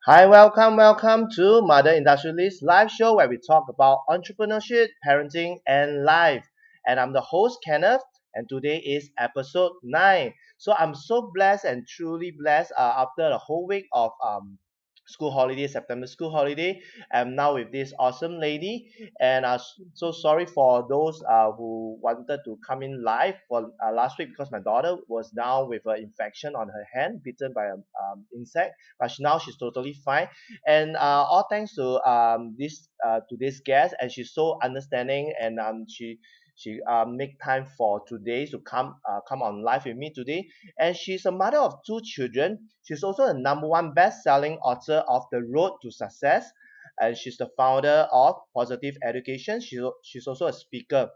Hi, welcome to Mother Industrialist live show where we talk about entrepreneurship, parenting, and life. And I'm the host Kenneth, and today is episode 9. So I'm so blessed and truly blessed after the whole week of school holiday, September school holiday. I'm now with this awesome lady, and so sorry for those who wanted to come in live for last week because my daughter was down with an infection on her hand, bitten by an insect, but now she's totally fine. And all thanks to this guest, and she's so understanding, and she make time for today to come on live with me today. And she's a mother of two children. She's also the number one best-selling author of The Road to Success, and she's the founder of Positive Education. She's also a speaker.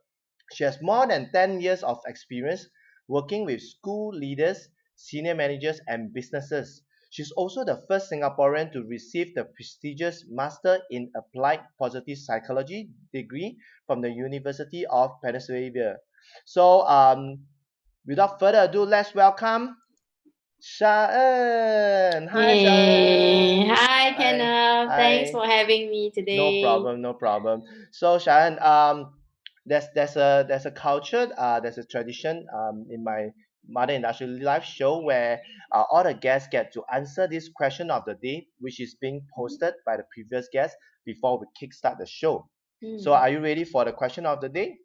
She has more than 10 years of experience working with school leaders, senior managers, and businesses. She's also the first Singaporean to receive the prestigious Master in Applied Positive Psychology degree from the University of Pennsylvania. So, without further ado, let's welcome Sha-En. Hi, Hey, Sha-En. hi Hi. Kenneth. Thanks Hi. for having me No today. problem, no problem. So Shaen, there's a culture, there's a tradition in my Mother Industrial Life show where all the guests get to answer this question of the day, which is being posted by the previous guest before we kickstart the show. So Hmm. are you ready for the question of the day?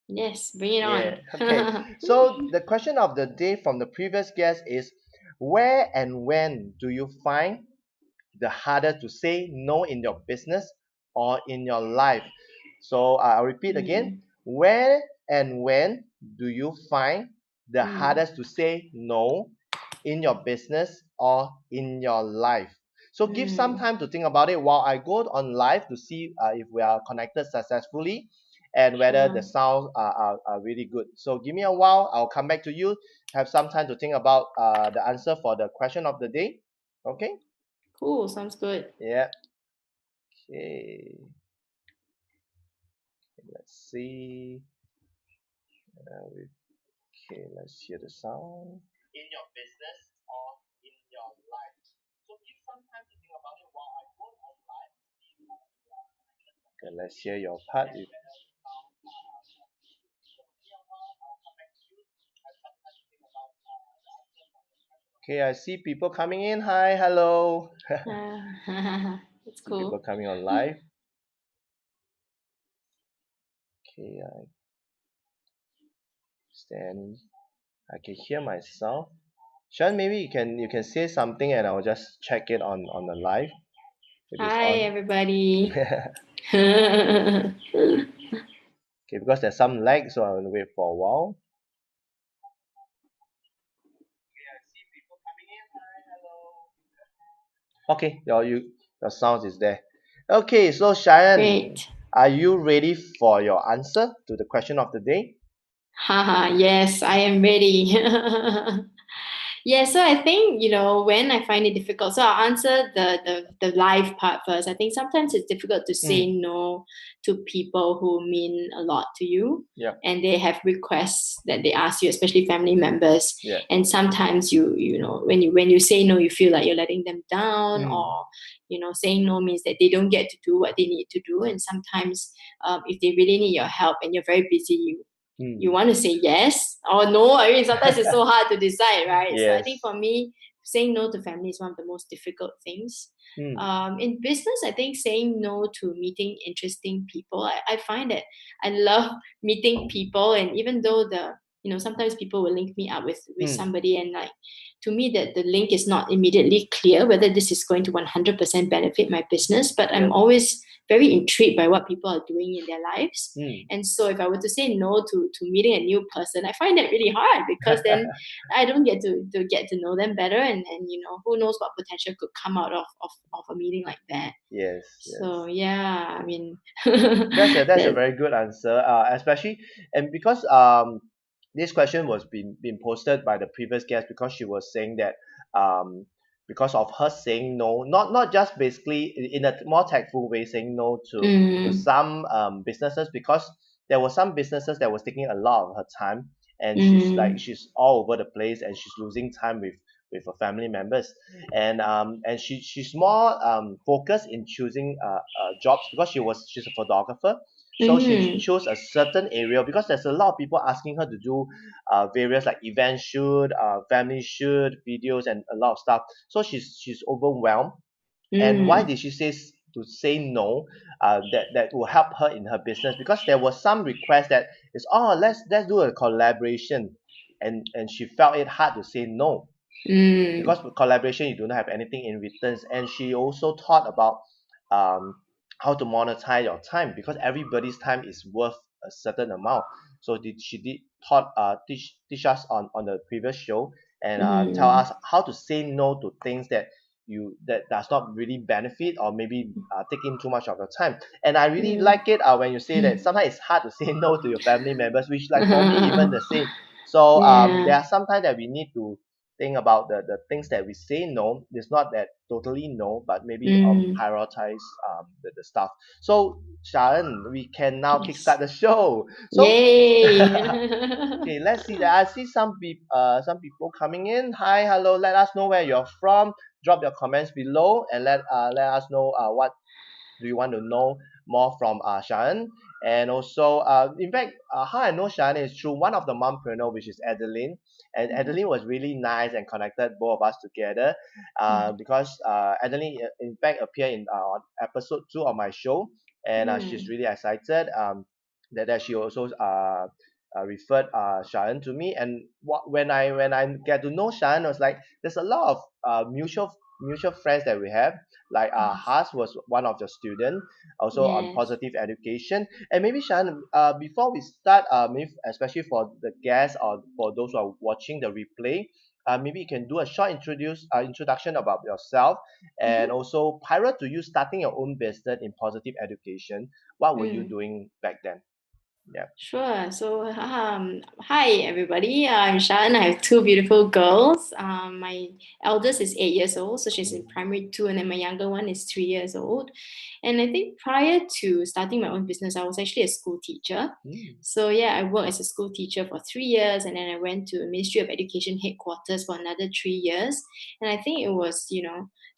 Yes, bring it Yeah. on. Okay. So the question of the day from the previous guest is, where and when do you find the harder to say no in your business or in your life? So I'll repeat again. Hmm. Where and when do you find the Hmm. hardest to say no in your business or in your life? So give some Hmm. time to think about it while I go on live to see if we are connected successfully and whether the Sure. sounds are really good. So give me a while. I'll come back to you. Have some time to think about the answer for the question of the day. Okay? Cool. Sounds good. Yeah. Okay. Let's see. Okay, let's hear the sound. In your business or in your life. So give some time to think about it while I go on live. Okay, let's hear your part. Okay, I see people coming in. Hi, hello. That's See people cool. coming on live. Okay, I stand. I can hear myself. Sean, maybe you can say something and I'll just check it on the live if it's Hi, on. everybody. Okay, because there's some lag, so I'll wait for a while. Okay, your sound is there. Okay, so Cheyenne, Great. are you ready for your answer to the question of the day? Haha, yes, I am ready. Yeah, so I think, when I find it difficult, so I'll answer the life part first. I think sometimes it's difficult to say Mm, no to people who mean a lot to you yep, and they have requests that they ask you, especially family members. yeah. And sometimes when you say no, you feel like you're letting them down, Mm, or saying no means that they don't get to do what they need to do. And sometimes if they really need your help and you're very busy, you mm. want to say yes or no. I mean, sometimes it's so hard to decide, right? So I think Yes. for me, saying no to family is one of the most difficult things. Mm, In business, I think saying no to meeting interesting people, I find that I love meeting people. And even though sometimes people will link me up with mm, somebody, and like, to me, that the link is not immediately clear whether this is going to 100% benefit my business, but I'm yep. always very intrigued by what people are doing in their lives. Mm. And so if I were to say no to meeting a new person, I find that really hard, because then I don't get to get to know them better, and who knows what potential could come out of a meeting like that. Yes, So yes. yeah, I mean, That's a that very good answer. Especially and because this question was being posted by the previous guest because she was saying that um because of her saying no, not just basically in a more tactful way saying no to mm, some businesses, because there were some businesses that was taking a lot of her time, and she's mm, all over the place and she's losing time with her family members, and she's more focused in choosing jobs because she's a photographer. So she Mm-hmm. chose a certain area because there's a lot of people asking her to do various like event shoot, family shoot, videos, and a lot of stuff. So she's overwhelmed. And why Mm. did she to say no? That will help her in her business because there was some request that is, oh, let's do a collaboration, and she felt it hard to say no Mm. because with collaboration you do not have anything in returns. And she also thought about um, how to monetize your time because everybody's time is worth a certain amount. So she did taught teach us on the previous show, and tell Mm. us how to say no to things that does not really benefit or maybe taking too much of your time. And I really Mm. like it when you say that sometimes it's hard to say no to your family members, which like for me even the same. So there Yeah. are sometimes that we need to think about the things that we say no. It's not that totally no, but maybe Mm. prioritize the stuff. So Shaen, we can now Yes. kickstart the show. So Yay. okay, let's see that. I see some people coming in. Hi, hello. Let us know where you're from. Drop your comments below and let us know what do you want to know more from Shaen. And also, in fact, how I know Shaen is through one of the mompreneur, which is Adeline. And Adeline was really nice and connected both of us together, because Adeline, in fact, appeared in on episode 2 of my show, and she's Mm. really excited. That she also referred Shaen to me, and when I get to know Shaen, I was like, there's a lot of mutual friends that we have. Like Yes. Haas was one of the student, also on Yes. positive education. And maybe Shaen, before we start, maybe especially for the guests or for those who are watching the replay, maybe you can do a short introduction about yourself, and Mhm. also prior to you starting your own business in positive education, what were you Mm. doing back then? Yeah. Sure. So, hi everybody. I'm Sha-En. I have two beautiful girls. My eldest is 8 years old, so she's in primary two, and then my younger one is 3 years old. And I think prior to starting my own business, I was actually a school teacher. Mm. So yeah, I worked as a school teacher for 3 years, and then I went to Ministry of Education headquarters for another 3 years. And I think it was,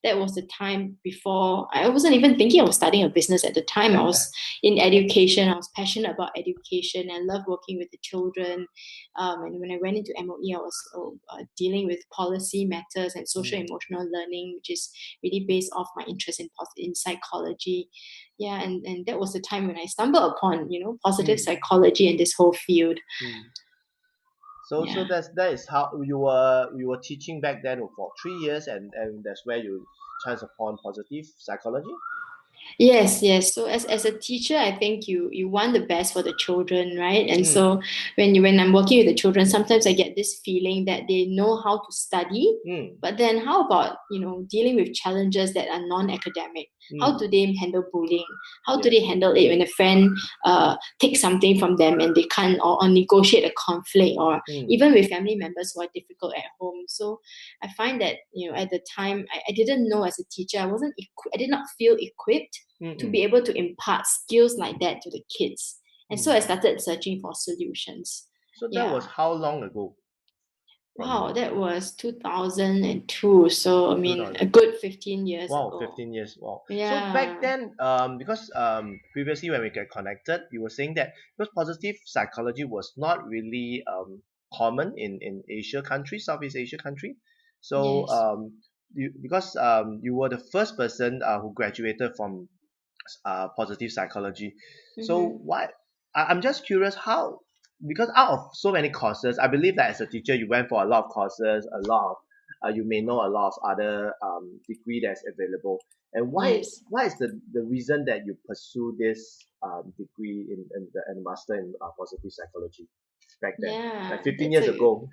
that was the time before I wasn't even thinking of starting a business at the time. I was in education. I was passionate about education. I love working with the children. And when I went into MOE, I was dealing with policy matters and social Mm. emotional learning, which is really based off my interest in psychology. Yeah, and that was the time when I stumbled upon, positive Mm. psychology and this whole field. Mm. So Yeah. that is how you were teaching back then for 3 years, and that's where you chance upon positive psychology. Yes, yes. So as a teacher, I think you want the best for the children, right? And Mm. so when I'm working with the children, sometimes I get this feeling that they know how to study, Mm. but then how about, dealing with challenges that are non-academic? How Mm. do they handle bullying? How do Yes. they handle it when a friend takes something from them and they can't, or negotiate a conflict, or Mm. even with family members who are difficult at home? So I find that, at the time I didn't know as a teacher, I did not feel equipped to Mm. be able to impart skills like that to the kids. And so I Mm. started searching for solutions. So that was Yeah. how long ago from Wow, you? that was 2002. So, I mean, a 2000. good 15 years Wow, ago. 15 years. Wow. So back Yeah. then, because previously when we get connected, you were saying that because positive psychology was not really common in Asia countries, Southeast Asia country. So Yes. because you were the first person who graduated from positive psychology. So Mm-hmm. why? I'm just curious how, because out of so many courses, I believe that as a teacher you went for a lot of courses, a lot of you may know a lot of other degree that's available. And Yes. why is the reason that you pursue this degree and master in positive psychology back then, like Yeah, 15 that's years a ago?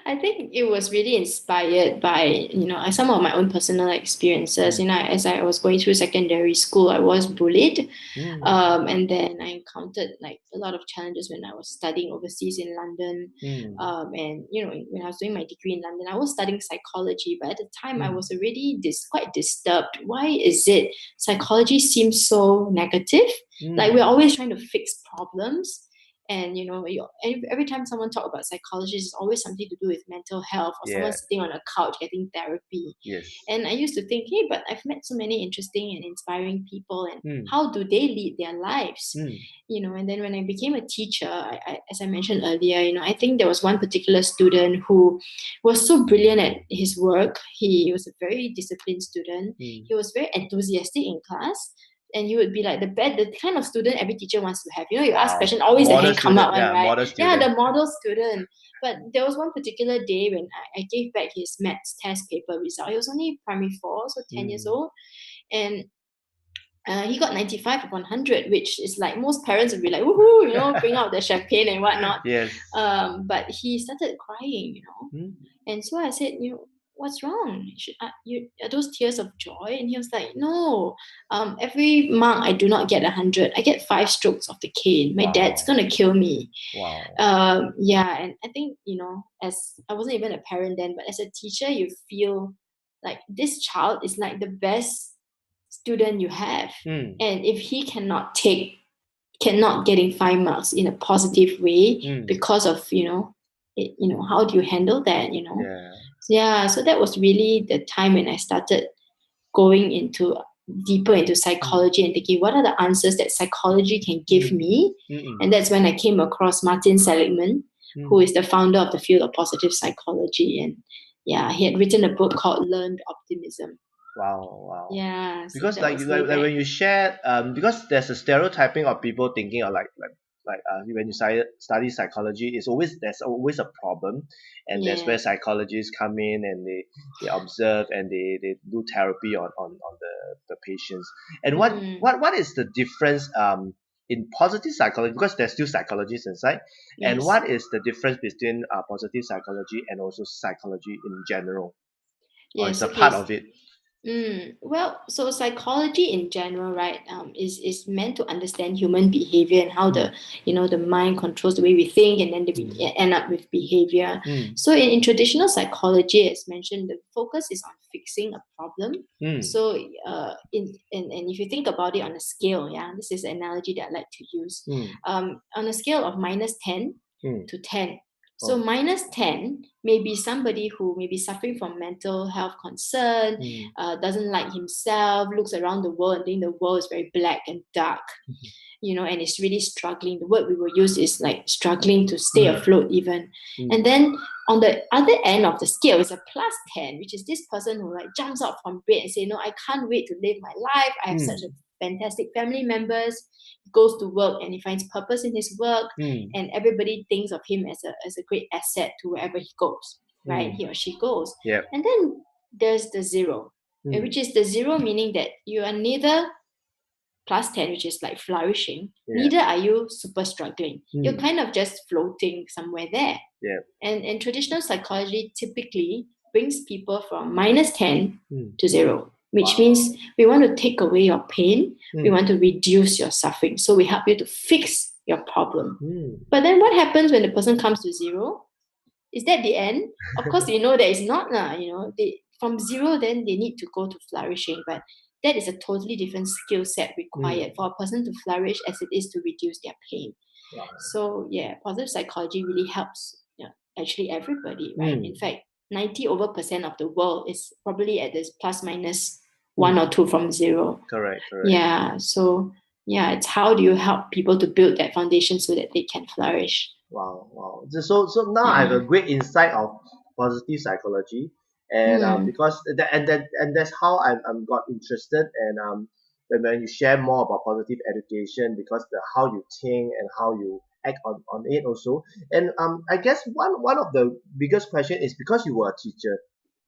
I think it was really inspired by, some of my own personal experiences. Mm. As I was going through secondary school, I was bullied. Mm. And then I encountered like a lot of challenges when I was studying overseas in London. Mm. And, when I was doing my degree in London, I was studying psychology, but at the time I Mm. was already quite disturbed. Why is it psychology seems so negative? Like we're Mm. always trying to fix problems. And every time someone talk about psychology, it's always something to do with mental health, or someone Yeah. sitting on a couch getting therapy. Yes. And I used to think, hey, but I've met so many interesting and inspiring people, and Mm. how do they lead their lives? Mm. And then when I became a teacher, as I mentioned earlier, I think there was one particular student who was so brilliant at his work. He was a very disciplined student. Mm. He was very enthusiastic in class. And he would be like the kind of student every teacher wants to have. You ask Wow. question, always the Model hand come student. up one, Yeah, right? model Yeah, student. the model student. But there was one particular day when I gave back his maths test paper result. He was only primary 4, so 10 years old. And he got 95 of 100, which is like most parents would be like, woohoo, bring out the champagne and whatnot. Yes. But he started crying, Mm. And so I said, what's wrong? Are those tears of joy? And he was like, no, every mark I do not get 100. I get 5 strokes of the cane. My dad's Wow. going to kill me. Wow. Yeah, and I think, as I wasn't even a parent then, but as a teacher, you feel like this child is like the best student you have. Mm. And if he cannot getting 5 marks in a positive way Mm. because of how do you handle that? Yeah, so that was really the time when I started going deeper into psychology and thinking, what are the answers that psychology can give me? Mm-mm. And that's when I came across Martin Seligman, who Mm. is the founder of the field of positive psychology. And yeah, he had written a book called Learned Optimism. Wow. Yeah, so Because that like was like, way like back. when you share because there's a stereotyping of people thinking of when you study psychology, there's always a problem, and that's where Yes. psychologists come in and they observe and they do therapy on the patients. And what is the difference in positive psychology, because there's still psychologists inside, and Yes. what is the difference between positive psychology and also psychology in general, or Yes. it's a Okay. part of it? Well, so psychology in general, right, is meant to understand human behavior and how the mind controls the way we think, and then we end up with behavior. Mm. So in traditional psychology, as mentioned, the focus is on fixing a problem. Mm. So and if you think about it on a scale, this is an analogy that I like to use. On a scale of -10 to 10. So -10 may be somebody who may be suffering from mental health concern, doesn't like himself, looks around the world and think the world is very black and dark, and is really struggling. The word we will use is like struggling to stay afloat even. And then on the other end of the scale is a +10, which is this person who like jumps out from bed and say, no, I can't wait to live my life. I have such a fantastic family members. He goes to work and he finds purpose in his work, and everybody thinks of him as a great asset to wherever he goes, right? He or she goes. Yep. And then there's the 0, which is the 0 meaning that you are neither +10, which is like flourishing, neither are you super struggling. You're kind of just floating somewhere there. And traditional psychology typically brings people from -10 to 0, which means we want to take away your pain, we want to reduce your suffering. So we help you to fix your problem. But then what happens when the person comes to 0? Is that the end? Of course, that is not. From 0, then they need to go to flourishing. But that is a totally different skill set required for a person to flourish as it is to reduce their pain. So yeah, positive psychology really helps actually everybody, right? In fact, 90% of the world is probably at this ±1 or 2 from 0. Correct. Yeah. So yeah, it's how do you help people to build that foundation so that they can flourish. Wow. So now I have a great insight of positive psychology, and because that's how I'm got interested, and when you share more about positive education, because the how you think and how you act on it also. And I guess one of the biggest question is, because you were a teacher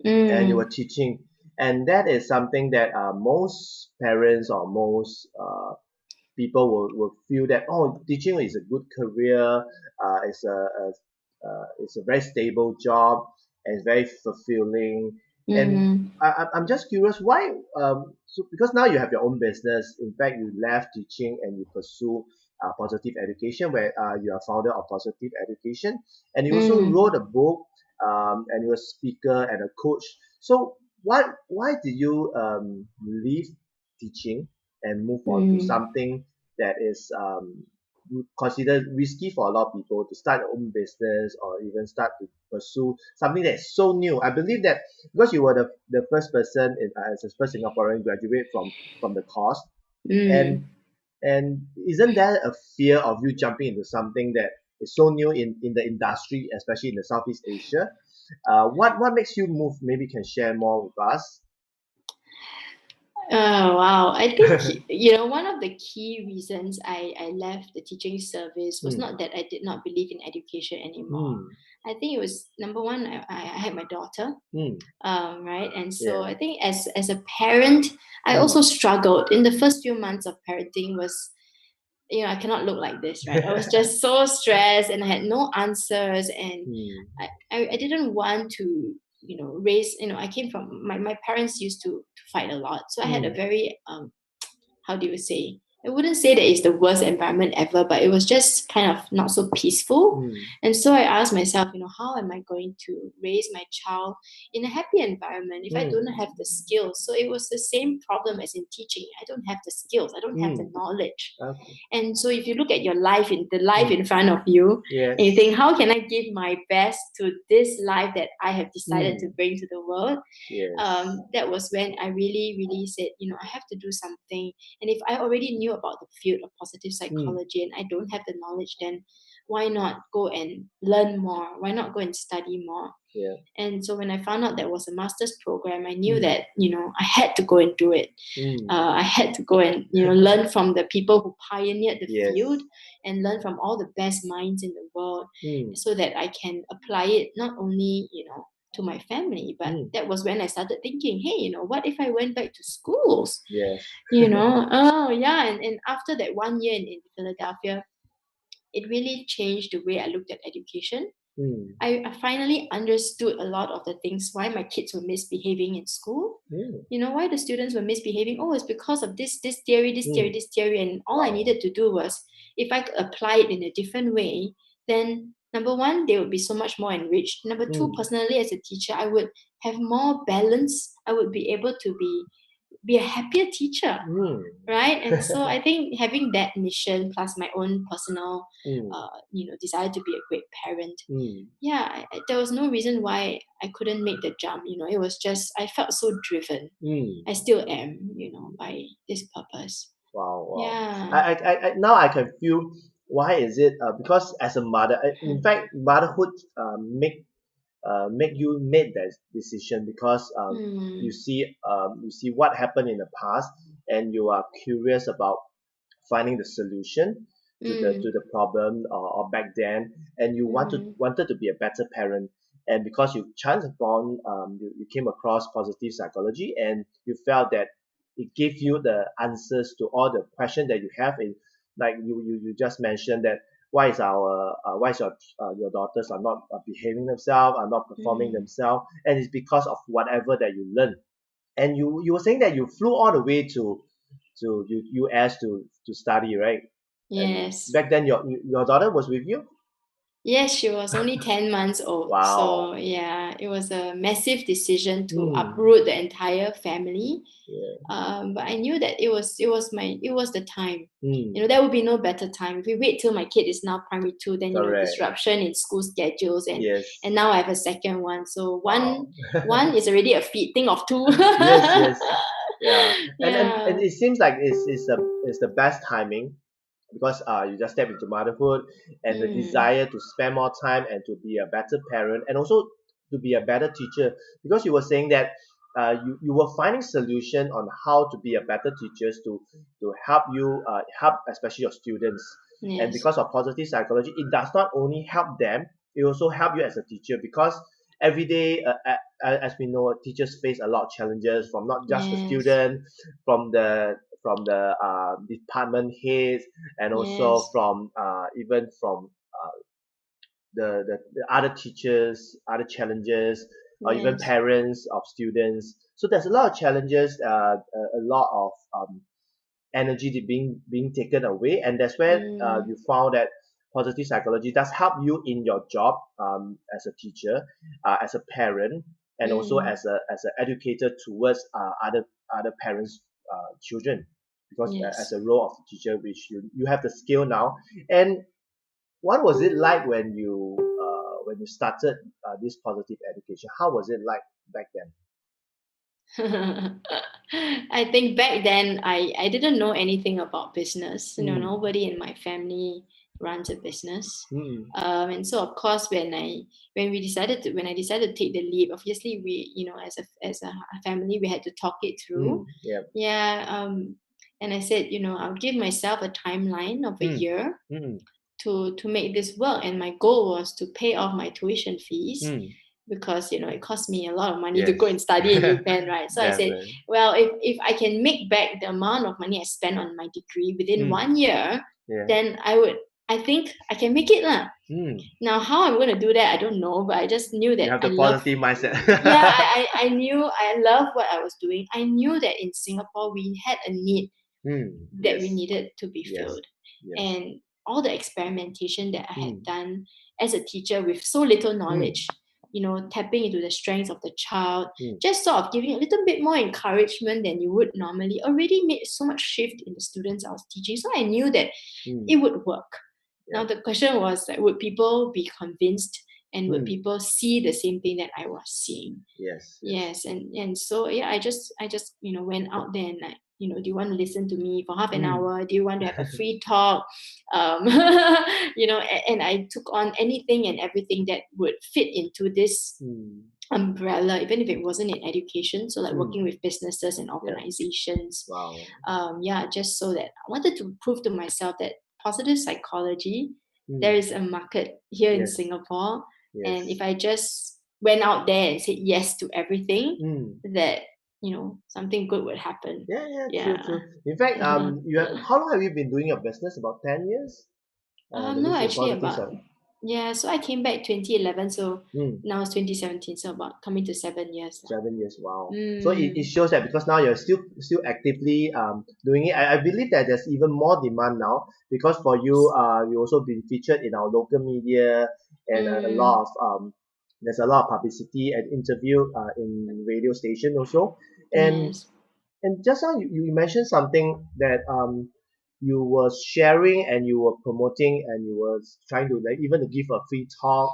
and you were teaching, and that is something that most parents or most people will feel that, oh, teaching is a good career, it's a very stable job, and it's very fulfilling. And I'm just curious why, so because now you have your own business. In fact, you left teaching and you pursue positive education, where you are founder of positive education, and you also wrote a book, and you're a speaker and a coach. So why did you leave teaching and move on to something that is considered risky for a lot of people to start their own business or even start to pursue something that's so new. I believe that because you were the first person as the first Singaporean graduate from the course, and Mm. isn't there a fear of you jumping into something that is so new in the industry, especially in the Southeast Asia? What makes you move? Maybe you can share more with us. Oh, wow. I think, one of the key reasons I left the teaching service was Hmm. not that I did not believe in education anymore. Hmm. I think it was number one, I had my daughter, Hmm. right? And so Yeah. I think as a parent, I Hmm. also struggled in the first few months of parenting was, I cannot look like this, right? I was just so stressed and I had no answers. And Hmm. I didn't want to, raise, I came from, my parents used to fight a lot. So I had a Hmm. very, how do you say? I wouldn't say that it's the worst environment ever, but it was just kind of not so peaceful. Hmm. And so I asked myself, how am I going to raise my child in a happy environment if I Hmm. don't have the skills? So it was the same problem as in teaching. I don't have the skills, I don't have the Hmm. knowledge. Okay. And so if you look at your life in the life Hmm. in front of you, Yes. and you think, how can I give my best to this life that I have decided to Hmm. bring to the world? Yes. That was when I really, really said, I have to do something. And if I already knew about the field of positive Hmm. psychology and I don't have the knowledge, then why not go and learn more? Why not go and study more? Yeah. And so when I found out there was a master's program, I knew Hmm. that, I had to go and do it. Hmm. I had to go and, learn from the people who pioneered the Yes. field and learn from all the best minds in the world Hmm. so that I can apply it not only, to my family, but Hmm. that was when I started thinking, hey, what if I went back to schools? Yes. Oh yeah. And after that 1 year in Philadelphia, it really changed the way I looked at education. Hmm. I finally understood a lot of the things why my kids were misbehaving in school. Hmm. Why the students were misbehaving. Oh, it's because of this theory, this theory, Hmm. this theory. And all I Wow. needed to do was, if I could apply it in a different way, then number one, they would be so much more enriched. Number two, Hmm. personally as a teacher, I would have more balance. I would be able to be a happier teacher, Hmm. right? And so I think having that mission plus my own personal Hmm. desire to be a great parent, Hmm. yeah, there was no reason why I couldn't make the jump. It was just I felt so driven. Hmm. I still am, by this purpose. Wow. Wow. Yeah. Now I can feel why is it because as a mother, in fact, motherhood make you made that decision because Mm, you see what happened in the past and you are curious about finding the solution to mm, the problem or back then, and you mm, wanted to be a better parent, and because you chanced upon you came across positive psychology and you felt that it gave you the answers to all the questions that you have in, like you just mentioned that why is your daughters are not behaving themselves, are not performing mm. themselves, and it's because of whatever that you learn. And you were saying that you flew all the way to US to study, right? And Yes. back then your daughter was with you? Yes, she was only 10 months old. Wow. So, yeah, it was a massive decision to Hmm. uproot the entire family. Yeah. But I knew that it was the time. Hmm. There would be no better time. If we wait till my kid is now primary two, then Correct. disruption in school schedules, and Yes. and now I have a second one. So Wow. one is already a feat. Think of two. Yes, yes. Yeah. And Yeah. it seems like it's the best timing because you just step into motherhood and the Mm, desire to spend more time and to be a better parent and also to be a better teacher, because you were saying that you were finding solution on how to be a better teachers to help you help especially your students. And yes. because of positive psychology, it does not only help them, it also help you as a teacher, because every day as we know, teachers face a lot of challenges from not just the Yes. student, from the department heads, and also Yes. from even from the other teachers, other challenges, or even Yes. parents of students. So there's a lot of challenges, a lot of energy being taken away, and that's where Mm, you found that positive psychology does help you in your job as a teacher, as a parent, and also mm. as a educator towards other parents' children. because as Yes. a role of teacher, which you have the skill now. And what was it like when you started this positive education? How was it like back then? I think back then I didn't know anything about business. Mm, Nobody in my family runs a business. mm, And so of course when I decided to take the leap, obviously we, as a family we had to talk it through. yeah. Yeah. And I said, I'll give myself a timeline of a Mm, year mm, to make this work. And my goal was to pay off my tuition fees mm. because it cost me a lot of money to Yes. go and study in Japan, right? So I said, Definitely. well, if I can make back the amount of money I spent on my degree within Mm, 1 year, yeah. then I think I can make it lah. Mm. Now how I'm going to do that, I don't know, but I just knew You that have I the love. positive mindset. Yeah, I knew I love what I was doing. I knew that in Singapore we had a need that we Yes. needed to be Yes. filled. Yes. And all the experimentation that I had Mm, done as a teacher with so little mm, knowledge, tapping into the strengths of the child, mm. just sort of giving a little bit more encouragement than you would normally, already made so much shift in the students I was teaching. So I knew that it Mm. would work. Yeah. Now the question was, like, would people be convinced and would Mm. people see the same thing that I was seeing? Yes. Yes. Yes, and so yeah, I just went out there and, like, do you want to listen to me for half an Mm. hour? Do you want to have a free talk? And I took on anything and everything that would fit into this Mm. umbrella, even if it wasn't in education. So like Mm. working with businesses and Yeah. organizations. Wow. Yeah, just so that I wanted to prove to myself that positive psychology, there Mm. is a market here in Yes. Singapore. And if Yes. I just went out there and said yes to everything, Mm. that something good would happen. Yeah. Yeah. True. Yeah. True. In fact, how long have you been doing your business? About 10 years. That No, means in actually positive about, side. yeah. So I came back 2011. So Mm. now it's 2017. So about coming to 7 years now. 7 years. Wow. So it Mm. shows that because now you're still actively doing it. I believe that there's even more demand now because for you you also been featured in our local media and a lot Mm. of there's a lot of publicity and interview in radio station also. And Yes. and just now you mentioned something that you were sharing and you were promoting and you were trying to like even to give a free talk.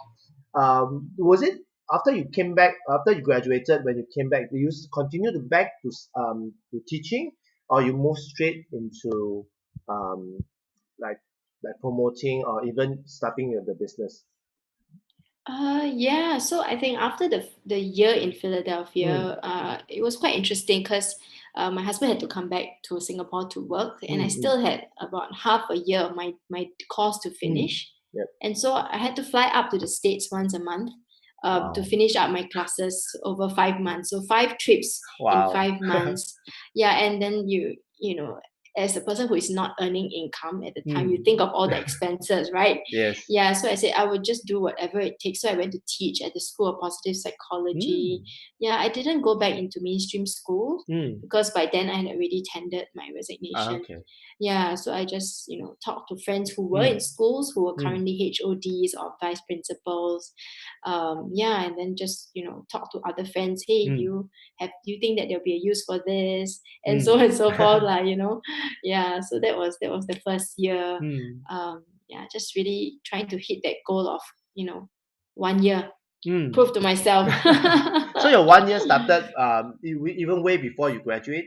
Was it after you came back after you graduated when you came back? Do you continue to back to teaching or you move straight into um like like promoting or even starting the business? Yeah. So I think after the year in Mm, Philadelphia, it was quite interesting because my husband had to come back to Singapore to work, and I mm, mm, still had about half a year of my course to mm. finish, Yep. and so I had to fly up to the States once a month. To Wow. finish up my classes over 5 months, so 5 trips in Wow. 5 months. Yeah, and then as a person who is not earning income at the time, you Mm. think of all the expenses, right? Yes. Yeah, so I said I would just do whatever it takes. So I went to teach at the School of Positive Psychology. Mm. Yeah, I didn't go back into mainstream schools Mm. because by then I had already tendered my Ah, resignation. okay. Yeah, so I just talked to friends who were in Mm. schools who were Mm. currently HODs or vice principals. Yeah, and then just talk to other friends. Hey, do Mm. you think that there'll be a use for this, and so on Mm. and so forth, like. Yeah, so that was the first year. Mm. Yeah, just really trying to hit that goal of 1 year, Mm. prove to myself. So your 1 year started even way before you graduate.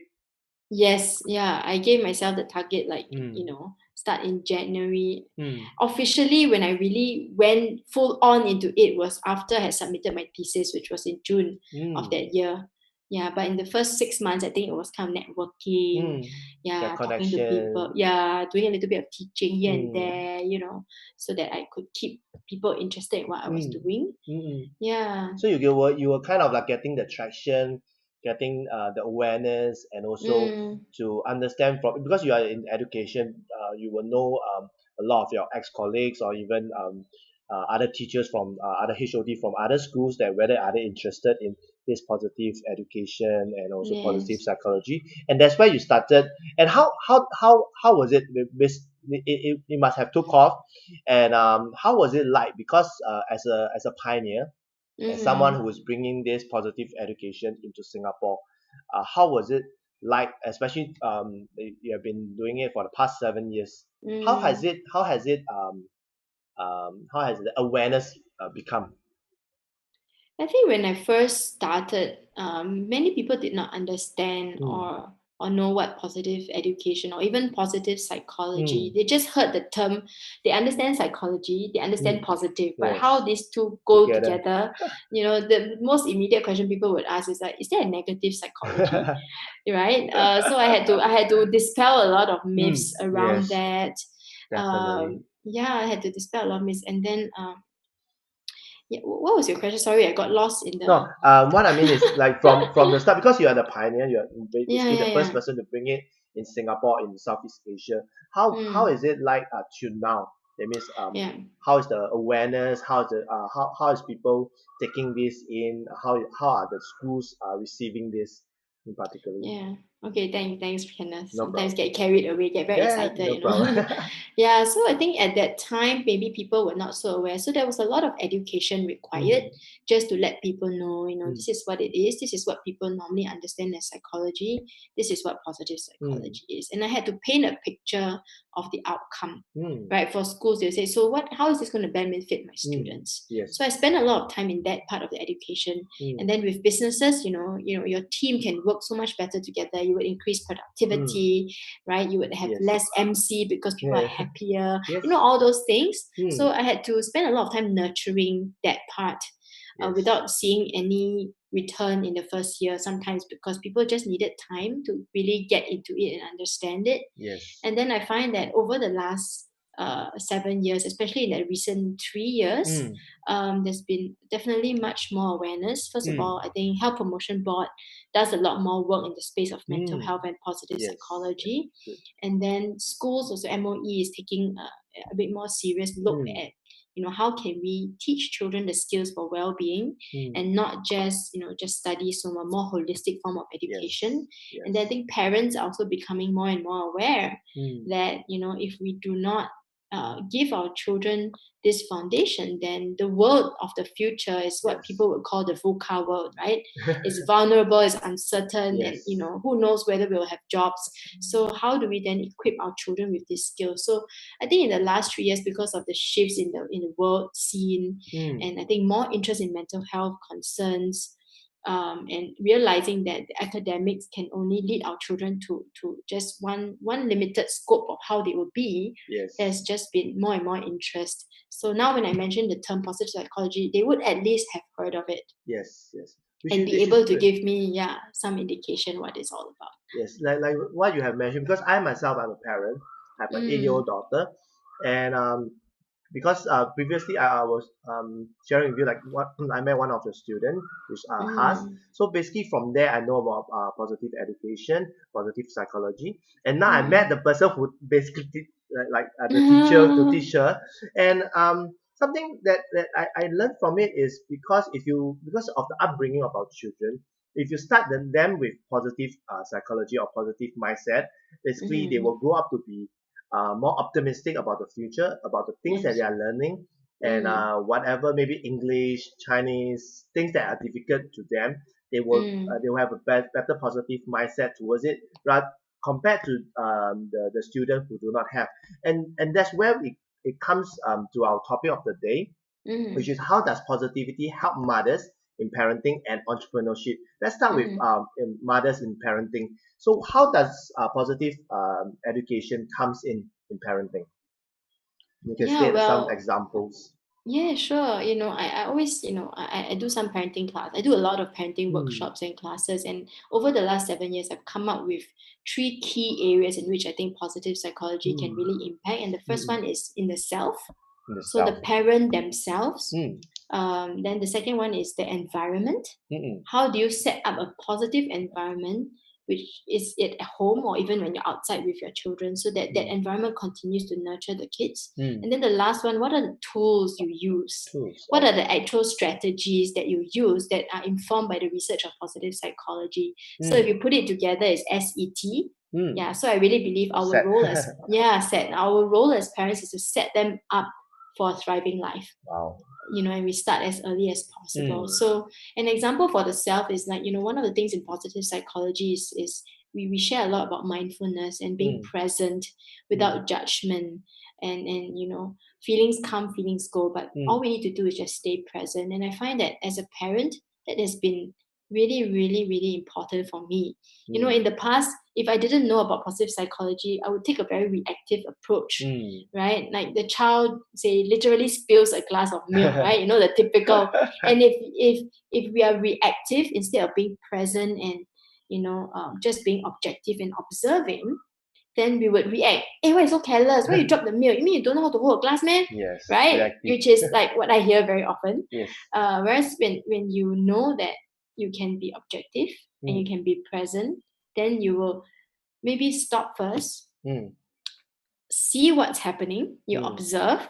Yes, yeah, I gave myself the target, like, Mm. start in January. Mm. Officially, when I really went full on into it was after I had submitted my thesis, which was in June of Mm. that year. Yeah, but in the first 6 months, I think it was kind of networking, Mm. The yeah, talking to people, connection. yeah, doing a little bit of teaching here and Mm. there, so that I could keep people interested in what I was Mm. doing. Mm. Yeah. So you were kind of like getting the traction, getting the awareness, and also Mm, to understand from because you are in education, you will know a lot of your ex-colleagues or even other teachers from other HOD from other schools that whether are they interested in this positive education and also positive yes. psychology, and that's why you started. And how was it? It must have took off, and how was it like? Because as a pioneer, as someone Mm. who is bringing this positive education into Singapore, how was it like, especially you have been doing it for the past 7 years? How has Mm. it how has the awareness become? I think when I first started, many people did not understand Mm, or know what positive education or even positive psychology. mm, They just heard the term. They understand psychology, they understand mm. positive, but how Yes, these two go together. together, the most immediate question people would ask is like, is there a negative psychology, right? So I had to dispel a lot of myths around Yes, that. definitely. Yeah, I had to dispel a lot of myths, and then yeah, what was your question? Sorry, I got lost in No, the. what I mean is like from the start, because you are the pioneer, you are Yeah, basically yeah, the first yeah. person to bring it in Singapore, in Southeast Asia. How Mm, is it like till now? That means yeah. how is the awareness? How is the how is people taking this in? How are the schools receiving this in particular? Yeah. Okay, thanks, Kenneth. No Sometimes problem. get carried away, get very Yeah, excited, no problem. Yeah, so I think at that time, maybe people were not so aware. So there was a lot of education required Mm, just to let people know, mm, this is what it is. This is what people normally understand as psychology. This is what positive mm, psychology is. And I had to paint a picture of the outcome, mm, right? For schools, they'll say, so how is this going to benefit my mm. students? Yes. So I spent a lot of time in that part of the education. And Mm, then with businesses, your team can work so much better together. You would increase mm. productivity, right? You would have Yes. less MC because people are Yeah. happier, Yes. all those things. So Mm. I had to spend a lot of time nurturing that part Yes. without seeing any return in the first year sometimes because people just needed time to really get into it and understand it. Yes. And then I find that over the last 7 years, especially in the recent 3 years, Mm. there's been definitely much more awareness. First of all, Mm. I think Health Promotion Board does a lot more work in the space of mental Mm. health and positive Yes. Yes. psychology. Good. And then schools, also MOE, is taking a bit more serious look Mm. at how can we teach children the skills for well-being Mm. and not just just study so a more holistic form of Yes. education. And then I Yes. think parents are also becoming more and more aware Mm. that if we do not give our children this foundation, then the world of the future is what Yes. people would call the VUCA world, right? It's vulnerable, it's uncertain, and Yes. who knows whether we'll have jobs. So how do we then equip our children with these skills? So I think in the last 3 years, because of the shifts in the world scene, Mm. and I think more interest in mental health concerns, and realizing that the academics can only lead our children to just one limited scope of how they will be, there's Yes. just been more and more interest. So now when I mention the term positive psychology, they would at least have heard of it Yes. Yes. Which and is be which is able to good. give me, some indication what it's all about. Yes. Like what you have mentioned, because I myself I'm a parent. I have an 8-year-old Mm, daughter, and because previously I was sharing with you like what I met one of the student, which Has. mm, So basically from there I know about positive education, positive psychology, and now I met mm. the person who basically the teacher to teach her. And something that I learned from it is because of the upbringing of our children, if you start them with positive psychology or positive mindset, basically they Mm, will grow up to be more optimistic about the future, about the things that they yes. are learning, and Mm, whatever maybe English, Chinese things that are difficult to them, mm. they will have a better positive mindset towards it, rather compared to the student who do not have. And that's where it comes to our topic of the day, which Mm, is how does positivity help mothers in parenting and entrepreneurship. Let's start with mm. in mothers in parenting. So how does positive education comes in parenting? You can Yeah, state some well, examples. yeah, sure. I always, I do some parenting class. I do a lot of parenting Hmm. workshops and classes. And over the last 7 years, I've come up with three key areas in which I think positive psychology can Hmm. really impact. And the first Hmm. one is in the self. In the So self. the parent themselves. Hmm. Then the second one is the environment. Hmm. How do you set up a positive environment, which is it at home or even when you're outside with your children, so that that Hmm. environment continues to nurture the kids? Hmm. And then the last one, what are the tools you use? Tools. What are Okay. the actual strategies that you use that are informed by the research of positive psychology? So if Hmm. you put it together, it's SET. Hmm. Yeah, so I really believe our Set. role as set our role as parents is to set them up for a thriving life, Wow. and we start as early as possible. Hmm. So an example for the self is like, one of the things in positive psychology is we share a lot about mindfulness and being present without judgment, and feelings come, feelings go, but all we need to do is just stay present. And I find that as a parent, that has been really, really, really important for me. In the past, if I didn't know about positive psychology, I would take a very reactive approach, right? Like the child, say, literally spills a glass of milk, right? The typical. And if we are reactive instead of being present and just being objective and observing, then we would react. Hey, why you so careless? Why you drop the milk? You mean you don't know how to hold a glass, man? Yes. Right? Reactive. Which is like what I hear very often. Yes. Whereas when you know that you can be objective and you can be present, then you will maybe stop first, see what's happening, you observe,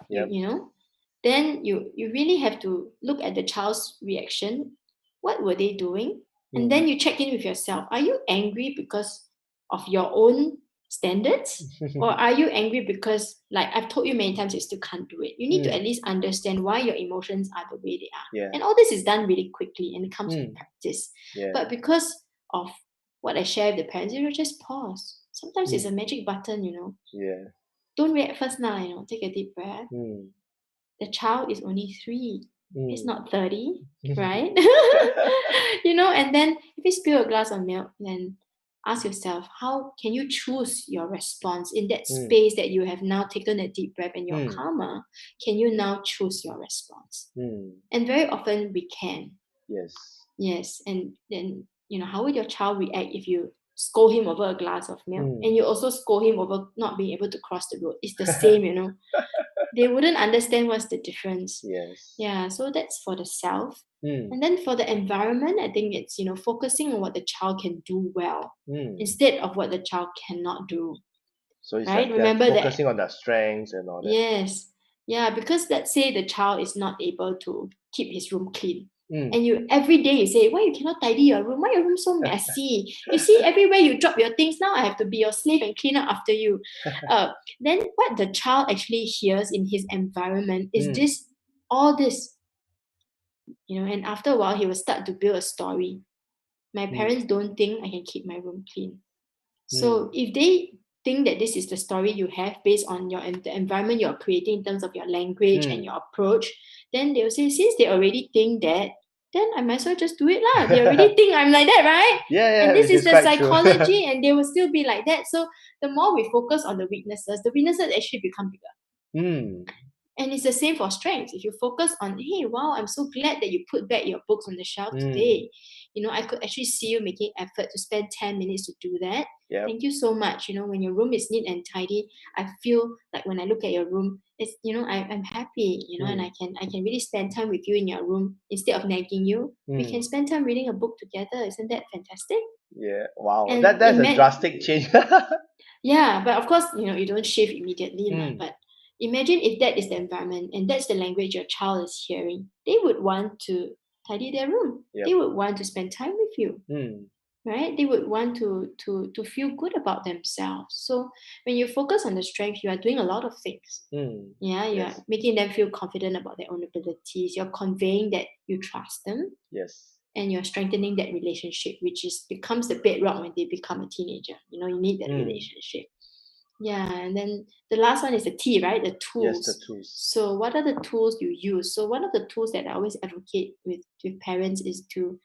then you really have to look at the child's reaction. What were they doing? And then you check in with yourself. Are you angry because of your own standards? Or are you angry because, like I've told you many times, you still can't do it? You need to at least understand why your emotions are the way they are. Yeah. And all this is done really quickly and it comes with practice. Yeah. But because of what I share with the parents, you just pause. Sometimes it's a magic button, Yeah. Don't react first now, take a deep breath. The child is only 3. It's not 30, right? And then if you spill a glass of milk, then ask yourself, how can you choose your response in that space that you have now taken a deep breath and you're calmer? Can you now choose your response? And very often we can. Yes. And then, how would your child react if you scold him over a glass of milk and you also scold him over not being able to cross the road? It's the same, They wouldn't understand what's the difference. Yes. Yeah, so that's for the self. And then for the environment, I think it's, focusing on what the child can do well instead of what the child cannot do. So it's right? like Remember that. focusing on their strengths and all that. Yes. Yeah, because let's say the child is not able to keep his room clean. And you every day you say, why you cannot tidy your room? Why your room so messy? You see, everywhere you drop your things, now I have to be your slave and clean up after you. Then what the child actually hears in his environment is all this. And after a while he will start to build a story. My parents don't think I can keep my room clean. So if they think that this is the story you have based on the environment you're creating in terms of your language and your approach, then they'll say, since they already think that, then I might as well just do it lah. They already think I'm like that, right? Yeah, and this is the quite psychology and they will still be like that. So the more we focus on the weaknesses actually become bigger. And it's the same for strengths. If you focus on, hey, wow, I'm so glad that you put back your books on the shelf today. I could actually see you making effort to spend 10 minutes to do that. Yep. Thank you so much. When your room is neat and tidy, I feel like when I look at your room, it's, I'm happy, and I can really spend time with you in your room instead of nagging you. We can spend time reading a book together. Isn't that fantastic? Yeah. Wow. And That's a drastic change. Yeah, but of course, you don't shift immediately. But imagine if that is the environment and that's the language your child is hearing. They would want to tidy their room. Yep. They would want to spend time with you. Right? They would want to feel good about themselves. So when you focus on the strength, you are doing a lot of things. Yeah, you are making them feel confident about their own abilities. You're conveying that you trust them. Yes. And you're strengthening that relationship, which becomes the bedrock when they become a teenager. You need that relationship. Yeah, and then the last one is the T, right? The tools. Yes, the tools. So what are the tools you use? So one of the tools that I always advocate with parents is to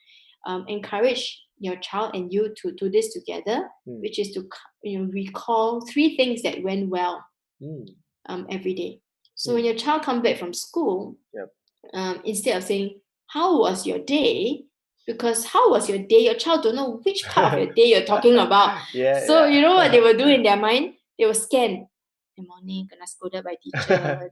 encourage your child and you to do this together, which is to recall 3 things that went well every day. So when your child comes back from school, instead of saying, how was your day? Because how was your day? Your child don't know which part of your day you're talking about. So you know what they will do in their mind? They will scan. Good morning, kena scolded by teacher.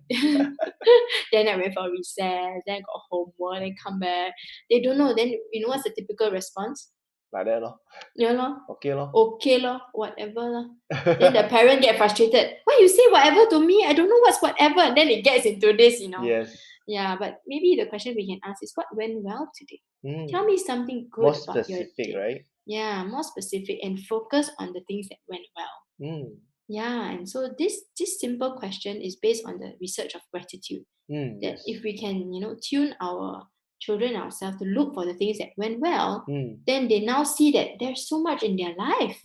Then I went for recess. Then I got homework. Then come back. They don't know. Then you know what's the typical response? Like that lor. Yeah lor. Okay lor. Okay lor. Whatever lor. Then the parent get frustrated. Why you say whatever to me? I don't know what's whatever. And then it gets into this, Yes. Yeah, but maybe the question we can ask is, what went well today? Tell me something good More about your specific, day. right? Yeah, more specific and focus on the things that went well. Yeah, and so this simple question is based on the research of gratitude. That if we can, tune our children ourselves to look for the things that went well, Mm. then they now see that there's so much in their life,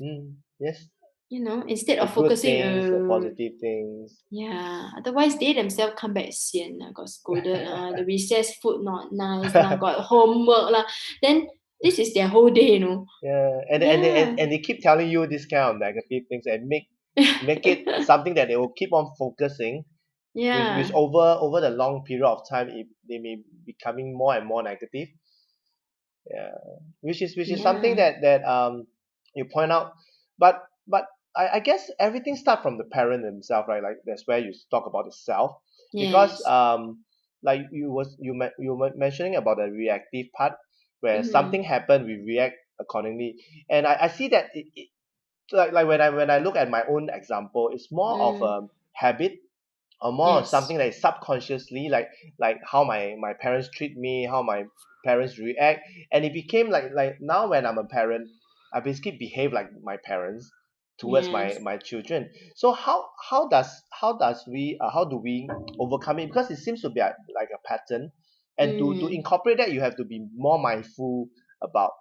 Yes. instead The of good focusing, things, the positive things. yeah, otherwise they themselves come back sian, got scolded, the recess food not nice, got homework, then this is their whole day, Yeah, Yeah. and they keep telling you this kind of negative things and make it something that they will keep on focusing, which Yeah. over the long period of time they may becoming more and more negative. Yeah, which is something Yeah. that you point out, but I guess everything start from the parent themselves, right? Like that's where you talk about the self, because Yes. like you were mentioning about the reactive part, where Mm-hmm. something happened we react accordingly, and I see that like when I look at my own example, it's more of Mm. a habit or more of Yes. something like subconsciously, like how my parents treat me, how my parents react, and it became like now when I'm a parent, I basically behave like my parents towards my Yes. my children. So how do we overcome it, because it seems to be like a pattern, and to Mm. incorporate that you have to be more mindful about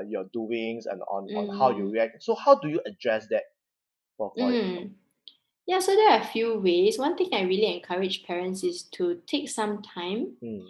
your doings and on how you Mm. react. So how do you address that for it? Mm. Yeah, so there are a few ways. One thing I really encourage parents is to take some time. Mm,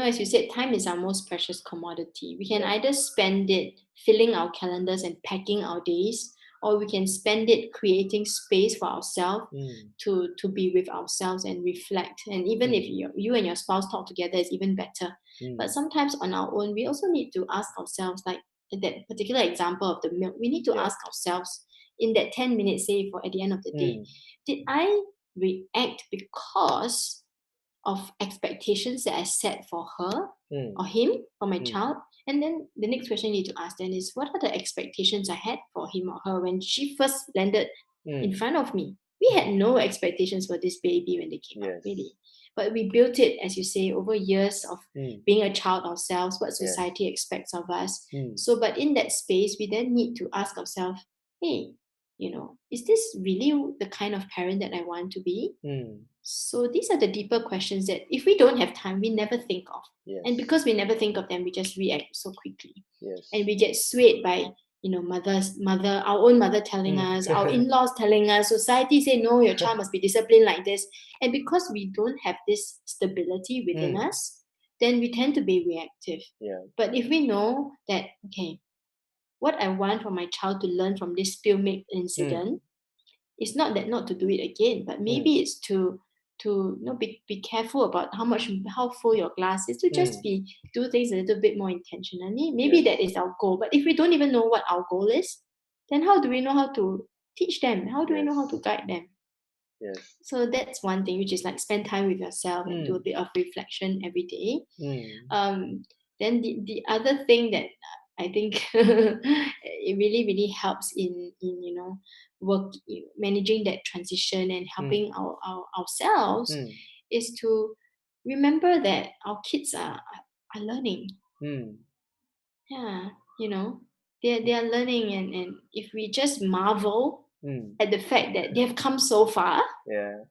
As you said, time is our most precious commodity. We can yeah. either spend it filling our calendars and packing our days, or we can spend it creating space for ourselves Mm, to be with ourselves and reflect. And even if mm, you and your spouse talk together, it's even better. But mm, sometimes on our own, we also need to ask ourselves, like that particular example of the milk, we need to yeah. ask ourselves in that 10 minutes, say, for at the end of the day, Mm, did I react because of expectations that I set for her mm, or him, for my mm, child? And then the next question you need to ask then is, what are the expectations I had for him or her when she first landed in mm. front of me? We had no expectations for this baby when they came out, Yes. really. But we built it, as you say, over years of Mm, being a child ourselves, what yes. society expects of us. Mm, So, but in that space, we then need to ask ourselves, hey, is this really the kind of parent that I want to be? mm, So these are the deeper questions that if we don't have time, we never think of. And yes. because we never think of them, we just react so quickly. And Yes. we get swayed by, our own mother telling Mm. us, our in-laws telling us, society say, no, your child must be disciplined like this. And because we don't have this stability within Mm, us, then we tend to be reactive. yeah. But if we know that, okay, what I want for my child to learn from this spill milk Mm, incident, it's not that not to do it again, but mm, maybe it's to be careful about how full your glass is, to just mm, be do things a little bit more intentionally. Maybe yes. that is our goal. But if we don't even know what our goal is, then how do we know how to teach them? How do we know how to Yes. guide them? Yes. So that's one thing, which is like spend time with yourself and do a Mm, bit of reflection every day. mm, um, then the other thing that I think it really really helps in work managing that transition and mm, helping ourselves mm, is to remember that our kids are learning. mm, Yeah, they are learning, and if we just marvel mm, at the fact that they have come so far, yeah.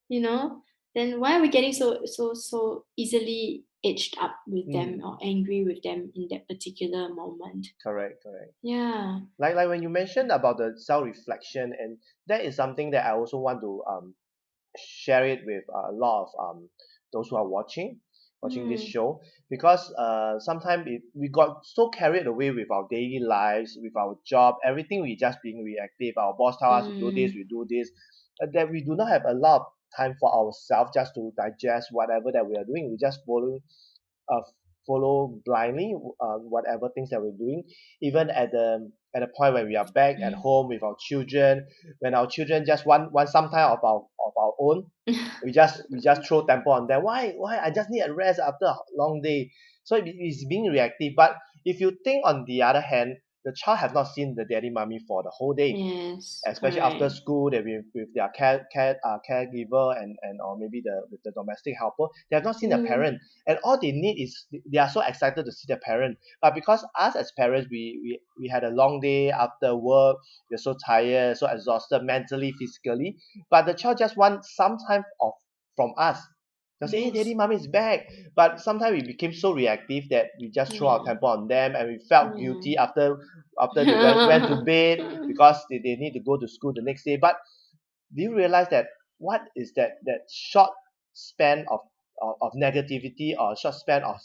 you know, then why are we getting so easily edged up with them Mm, or angry with them in that particular moment? correct, correct. Yeah. Like when you mentioned about the self-reflection, and that is something that I also want to share it with a lot of those who are watching this Mm, show, because sometimes we got so carried away with our daily lives, with our job, everything, we just being reactive. Our boss tell us to do this, mm, we do this, that we do not have a lot of time for ourselves just to digest whatever that we are doing. We just uh, follow blindly whatever things that we're doing, even at the point when we are back at mm. home with our children, when our children just want some time of our own, we just throw temper on them. Why I just need a rest after a long day. So it's being reactive. But if you think on the other hand, the child have not seen the daddy mommy for the whole day, Yes, especially after correct. school, they with their caregiver, and or maybe the domestic helper. They have not seen their Mm, parent, and all they need is they are so excited to see their parent. But because us as parents, we had a long day after work, we're so tired, so exhausted mentally, physically. But the child just wants some time off from us. They'll say, hey, Most. daddy, mommy is back. But sometimes we became so reactive that we just throw our Yeah. temper on them, and we felt Yeah. guilty after they went to bed because they need to go to school the next day. But do you realize that what is that short span of negativity, or short span of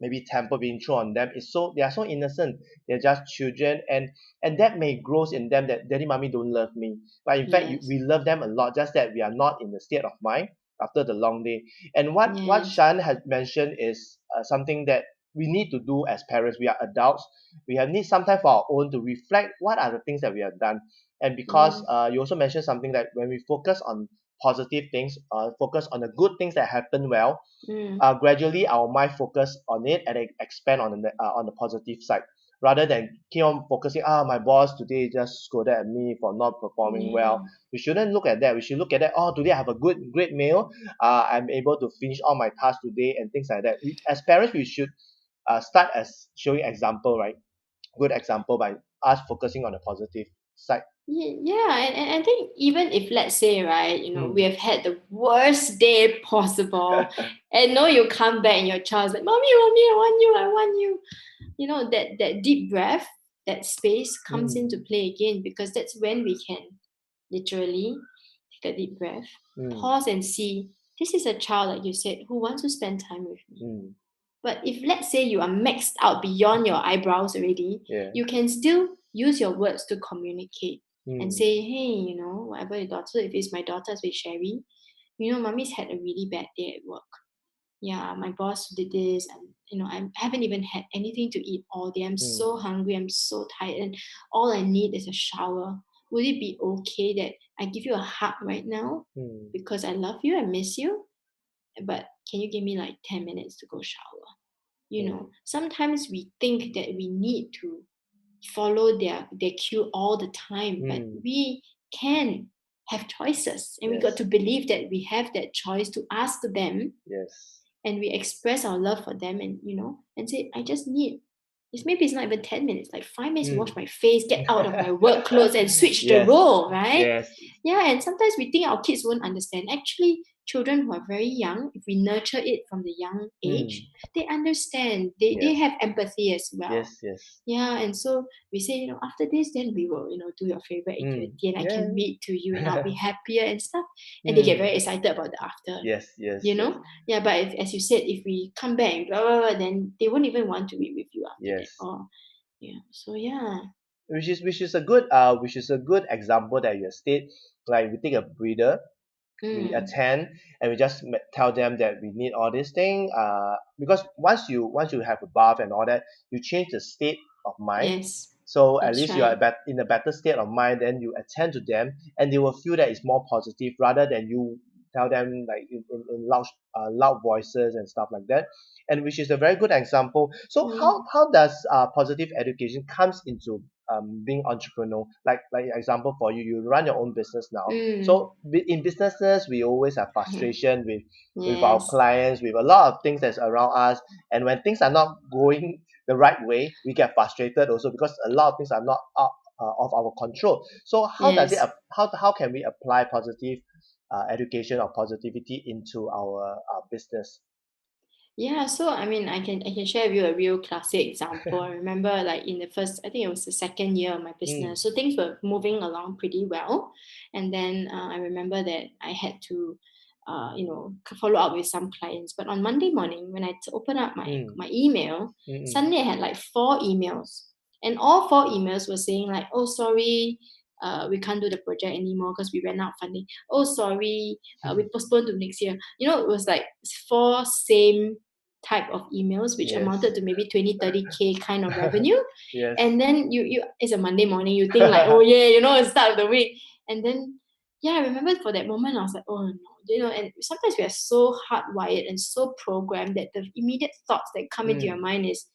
maybe temper being thrown on them, is so they are so innocent, they're just children, and that may grows in them that daddy mommy don't love me, but in fact Yes. we love them a lot, just that we are not in the state of mind after the long day. And what Yes. Shan has mentioned is something that we need to do as parents. We are adults, we have need some time for our own to reflect what are the things that we have done. And because Yes. you also mentioned something that when we focus on positive things, focus on the good things that happen well, Mm. gradually our mind focus on it and expand on the positive side, rather than keep on focusing, my boss today just scolded at me for not performing Yeah. well. We shouldn't look at that. We should look at that, today I have a great meal, I'm able to finish all my tasks today, and things like that. As parents, we should start as showing example, right? Good example by us focusing on the positive side. Yeah, and I think even if, let's say, right, we Mm. have had the worst day possible, and you come back and your child's like, mommy, mommy, I want you. That deep breath, that space comes Mm. into play again, because that's when we can literally take a deep breath, Mm. pause and see, this is a child, like you said, who wants to spend time with me. Mm. But if, let's say, you are maxed out beyond your eyebrows already, Yeah. you can still use your words to communicate and Mm. say, hey, whatever your daughter, if it's my daughter, with Sherry, mommy's had a really bad day at work. Yeah, my boss did this, and I haven't even had anything to eat all day. I'm Mm. so hungry, I'm so tired, and all I need is a shower. Would it be okay that I give you a hug right now? Mm. Because I love you, I miss you, but can you give me like 10 minutes to go shower? Mm. Sometimes we think that we need to follow their cue all the time, but Mm. we can have choices, and we got Yes. to believe that we have that choice to ask them, Yes. and we express our love for them, and and say, I just need, it's not even 10 minutes, like 5 minutes to wash Mm. my face, get out of my work clothes and switch the Yes. role, right? Yes. Yeah, and sometimes we think our kids won't understand. Actually, children who are very young, if we nurture it from the young Mm. age, they understand, they Yes. have empathy as well. Yes. Yes. Yeah, and so we say, after this, then we will, do your favorite Mm. activity, and I Yeah. can read to you, and I'll be happier and stuff. And they get Mm. very excited about the after, Yes. Yes. you Yes. know? Yeah, but as you said, if we come back and blah, blah, blah, then they won't even want to read with you after that. Yes. Or, so yeah. Which is a good example that you state. Like, we take a breather, we Mm, attend, and we just tell them that we need all this thing. Because once you have a bath and all that, you change the state of mind. yes, So at that's least you are right. in a better state of mind. Then you attend to them, and they will feel that it's more positive, rather than you tell them like in loud voices and stuff like that. And which is a very good example. So how Mm, how does positive education comes into being entrepreneur? Like example for you, you run your own business now. mm, So in businesses, we always have frustration with our yes, clients, with a lot of things that's around us. And when things are not going the right way, we get frustrated also, because a lot of things are not out of our control. So yes. how can we apply positive education or positivity into our business? Yeah, so I mean, I can share with you a real classic example. I remember, like, in the first, I think it was the second year of my Mm. business, so things were moving along pretty well, and then I remember that I had to, follow up with some clients. But on Monday morning, when I opened up my Mm. my email, Mm. suddenly I had like 4 emails, and all 4 emails were saying like, "Oh, sorry, we can't do the project anymore because we ran out of funding. Oh, sorry, we Mm. postponed to next year." It was like four same type of emails, which Yes. amounted to maybe 20-30K kind of revenue. Yes. And then you it's a Monday morning, you think like, oh yeah, it's start of the week. And then, yeah, I remember for that moment I was like, oh no, and sometimes we are so hardwired and so programmed that the immediate thoughts that come into your Mm. mind is,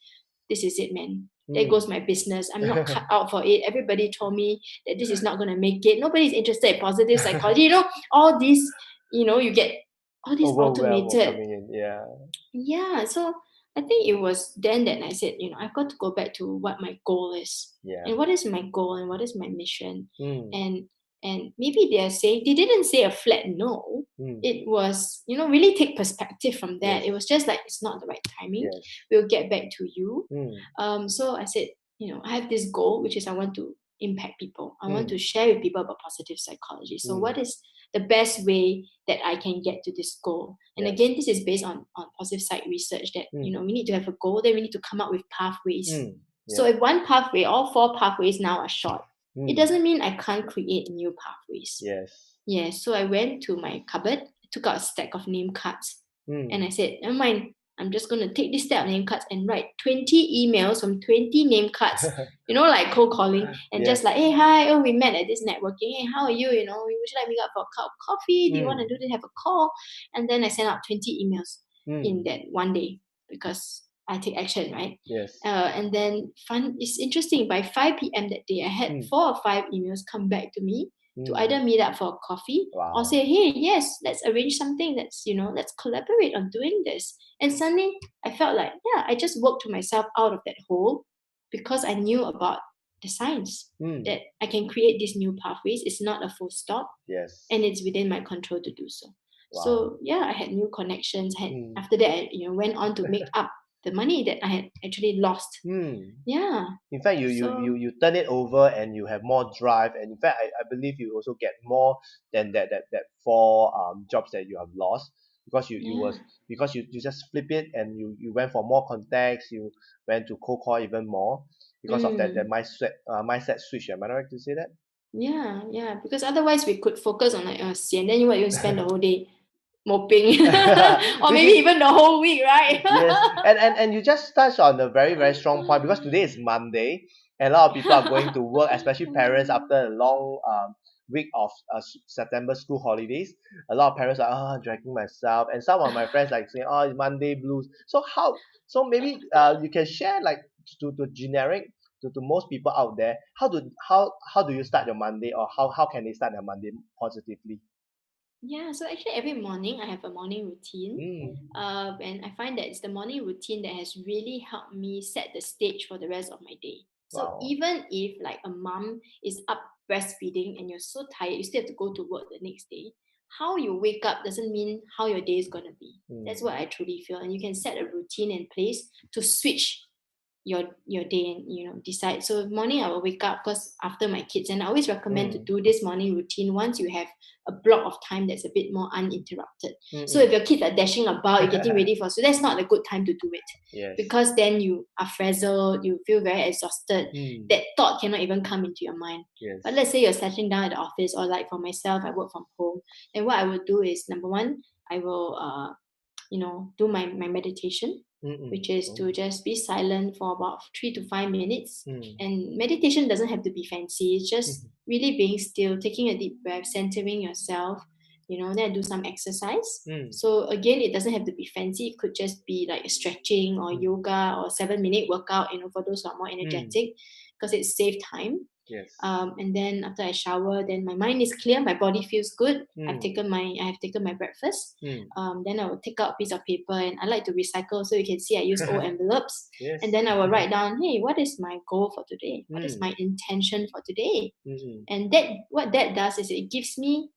this is it, man. There Mm. goes my business. I'm not cut out for it. Everybody told me that this is not gonna make it. Nobody's interested in positive psychology. All these, you get all these Overwhelm or automated. coming in. Yeah. Yeah, so I think it was then that I said, I've got to go back to what my goal is. Yeah. And what is my goal and what is my mission? Mm. And And maybe they didn't say a flat no. It was, really take perspective from that. Yes. It was just like, it's not the right timing. Yes. We'll get back to you. Mm. So I said, I have this goal, which is I want to impact people. I want Mm. to share with people about positive psychology. So what is the best way that I can get to this goal? And Yes. again, this is based on positive psych research that, we need to have a goal, then we need to come up with pathways. So if one pathway, all 4 pathways now are short, it doesn't mean I can't create new pathways. Yes. Yeah, so I went to my cupboard, took out a stack of name cards, and I said, never mind, I'm just going to take this stack of name cards and write 20 emails from 20 name cards, like cold calling, and just like, hey, hi, oh, we met at this networking, hey, how are you, would you like me up for a cup of coffee, do you want to do this, have a call? And then I sent out 20 emails in that one day, because I take action, right? Yes. And then it's interesting, by 5 p.m. that day, I had 4 or 5 emails come back to me to either meet up for a coffee or say, hey, yes, let's arrange something, let's collaborate on doing this. And suddenly I felt like, yeah, I just worked myself out of that hole, because I knew about the science that I can create these new pathways. It's not a full stop. Yes. And it's within my control to do so. Wow. So yeah, I had new connections. After that, I went on to make up the money that I had actually lost. Yeah. In fact, you turn it over and you have more drive, and in fact, I believe you also get more than that 4 jobs that you have lost, because you just flip it, and you went for more contacts, you went to cold call even more because of that mindset switch. Am I right to say that? Yeah, because otherwise we could focus on like and then you spend the whole day moping or maybe even the whole week, right? Yes, and you just touched on a very, very strong point, because today is Monday and a lot of people are going to work, especially parents, after a long week of September school holidays. A lot of parents are dragging myself, and some of my friends like saying, oh, it's Monday blues. So maybe you can share, like, to generic to most people out there, how do you start your Monday, or how can they start their Monday positively? Yeah, so actually every morning I have a morning routine. And I find that it's the morning routine that has really helped me set the stage for the rest of my day. So Wow. even if like a mom is up breastfeeding and you're so tired, you still have to go to work the next day. How you wake up doesn't mean how your day is going to be. That's what I truly feel. And you can set a routine in place to switch your day and decide. So morning I will wake up, because after my kids, and I always recommend to do this morning routine once you have a block of time that's a bit more uninterrupted. So if your kids are dashing about, you're getting ready for, so that's not a good time to do it. Yes. Because then you are frazzled, you feel very exhausted. That thought cannot even come into your mind. Yes. But let's say you're settling down at the office, or like for myself, I work from home. And what I will do is, number one, I will do my meditation, which is to just be silent for about 3 to 5 minutes. And meditation doesn't have to be fancy. It's just really being still, taking a deep breath, centering yourself, then I do some exercise. So again, it doesn't have to be fancy. It could just be like stretching or yoga or 7-minute workout, for those who are more energetic, because it saves time. Yes. And then after I shower, then my mind is clear, my body feels good. I have taken my breakfast. Then I will take out a piece of paper, and I like to recycle, so you can see I use old envelopes. Yes. And then I will write down, hey, what is my goal for today? What is my intention for today? And what that does is it gives me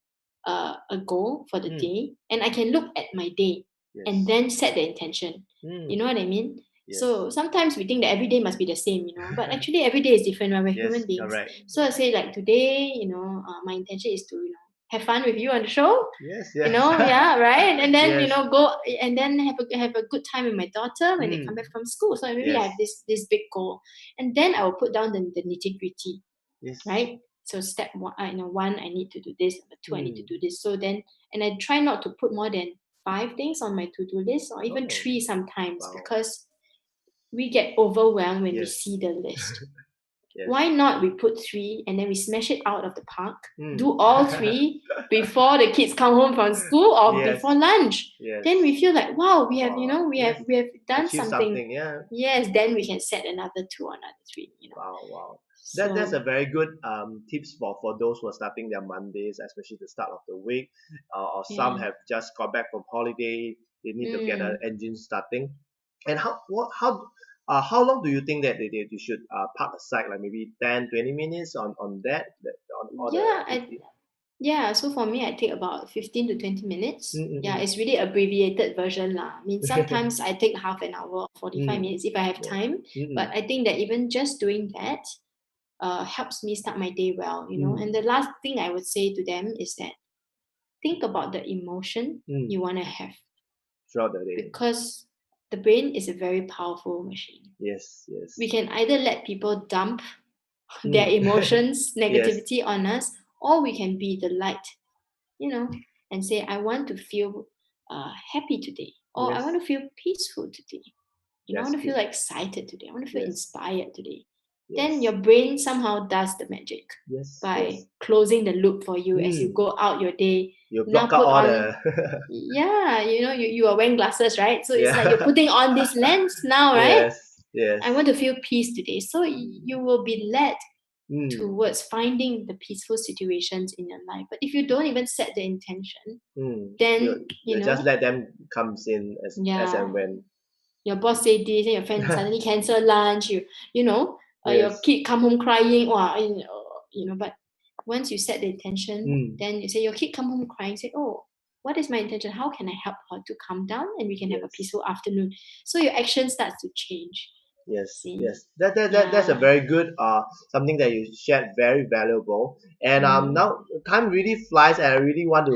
a goal for the day, and I can look at my day and then set the intention. You know what I mean? Yes. So sometimes we think that every day must be the same, but actually every day is different when we're human beings. Correct. So I say, like, today, my intention is to, have fun with you on the show. Yes. Yeah, right. And then Yes. go and then have a good time with my daughter when they come back from school. So maybe I have this big goal, and then I will put down the nitty gritty. Yes. Right. So step one, one, I need to do this. Number two, I need to do this. So then, and I try not to put more than 5 things on my to-do list, or even 3 sometimes. Wow. Because we get overwhelmed when we Yes. see the list. Yes. Why not we put 3 and then we smash it out of the park, do all 3 before the kids come home from school, or before lunch. Yes. Then we feel like, wow, we have, we have done Achieve something. Yeah. Yes, then we can set another 2 or another 3. Wow. So, That's a very good tips for those who are starting their Mondays, especially the start of the week, or some have just got back from holiday. They need to get an engine starting. And how long do you think that they should park aside, like maybe 10-20 minutes on that? Yeah, so for me, I take about 15 to 20 minutes. Yeah, Mm-mm-mm. it's really abbreviated version lah. I mean, sometimes I take half an hour or 45 Mm. minutes if I have Yeah. time. But Mm-mm. I think that even just doing that helps me start my day well, you know. And Mm. the last thing I would say to them is that think about the emotion Mm. you want to have, Throughout the day. because the brain is a very powerful machine. Yes, We yes. can either let people dump their Mm. emotions, Yes, negativity on us, or we can be the light, you know, and say, I want to feel happy today, or I yes. want to feel peaceful today. You know, I That's want to feel good. excited today. I want to feel Yes, inspired today. Then yes, your brain somehow does the magic yes, by yes. closing the loop for you as you Mm. go out your day. You You now block out put all on, the yeah, you know, you are wearing glasses, right? So it's like you're yeah. putting on this lens now, right? Yes, yes. I want to feel peace today. So you will be led Mm. towards finding the peaceful situations in your life. But if you don't even set the intention, Mm. then, You just let them comes in as and yeah, when. your boss say this and your friend suddenly cancel lunch, your Yes. kid come home crying, wow, but once you set the intention, Mm. then you say your kid come home crying, say, oh, what is my intention? How can I help her to calm down and we can have a Yes. peaceful afternoon? So your action starts to change. Yes, See? yes. That's a Yeah. very good something that you shared, very valuable. And Mm. now time really flies, and I really want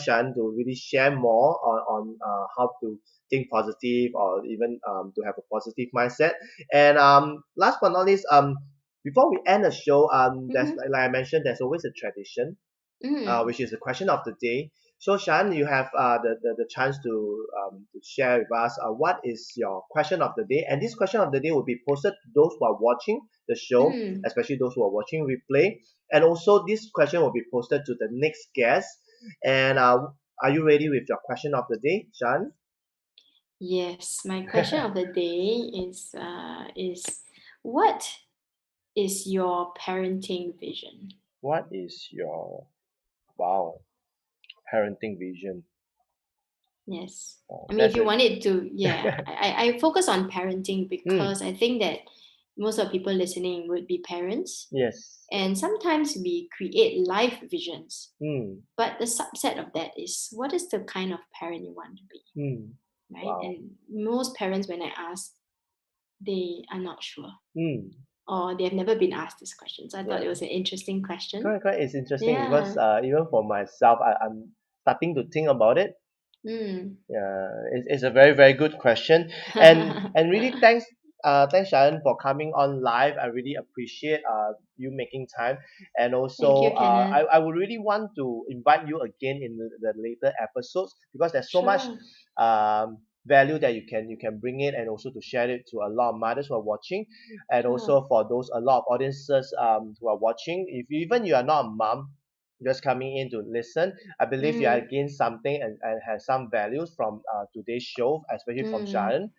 Shan to really share more on how to think positive, or even to have a positive mindset. And last but not least, before we end the show, there's Mm-hmm. like I mentioned, there's always a tradition, Mm. which is the question of the day. So, Shan, you have the chance to share with us what is your question of the day. And this question of the day will be posted to those who are watching the show, Mm. especially those who are watching replay. And also, this question will be posted to the next guest. And are you ready with your question of the day, Shan? Yes, my question of the day is what is your parenting vision? What is your wow parenting vision? Yes. Oh, I mean, if that's you a wanted to, yeah, I focus on parenting mm, because I think that most of people listening would be parents. yes, And sometimes we create life visions. mm, But the subset of that is what is the kind of parent you want to be, mm, right? wow, And most parents, when I ask, they are not sure mm, or they have never been asked this question. So I thought it yeah. was an interesting question. Correct, correct. It's interesting because Yeah. even for myself, I'm starting to think about it. Mm. Yeah, it's a very very good question, and really thanks Shaen for coming on live. I really appreciate you making time, and Thank also you, Kenneth. I would really want to invite you again in the later episodes, because there's so much Sure. value that you can bring in, and also to share it to a lot of mothers who are watching, and Sure. also for those a lot of audiences who are watching. If even you are not a mom, just coming in to listen, I believe you have Mm. gained something, and have some values from today's show, especially from Mm. Sharon.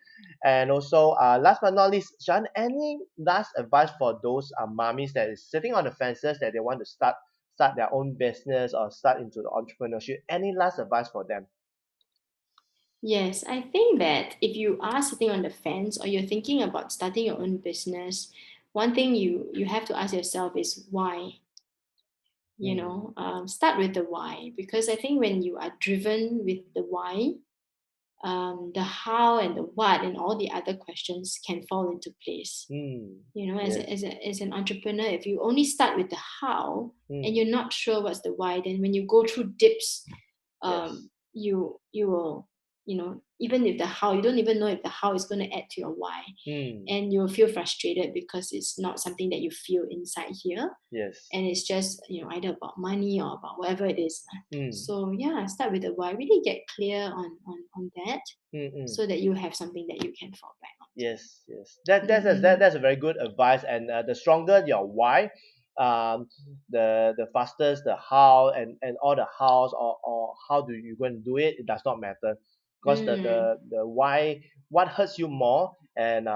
And also, last but not least, Sharon, any last advice for those mommies that is sitting on the fences, that they want to start their own business or start into the entrepreneurship? Any last advice for them? Yes, I think that if you are sitting on the fence or you're thinking about starting your own business, one thing you have to ask yourself is why. Mm, Start with the why, because I think when you are driven with the why, the how and the what and all the other questions can fall into place. mm, As, yes. a, as an entrepreneur, if you only start with the how and Mm, you're not sure what's the why, then when you go through dips, yes. you will, even if the how, you don't even know if the how is going to add to your why, Mm, and you'll feel frustrated because it's not something that you feel inside here, yes. and it's just either about money or about whatever it is. Mm, So yeah, start with the why, really get clear on that, mm, mm. so that you have something that you can fall back Yes, yes. That's a on. very good advice. And the stronger your why, the fastest the how, and all the hows, or how do you going to do it, it does not matter, because Mm, the why, what hurts you more, and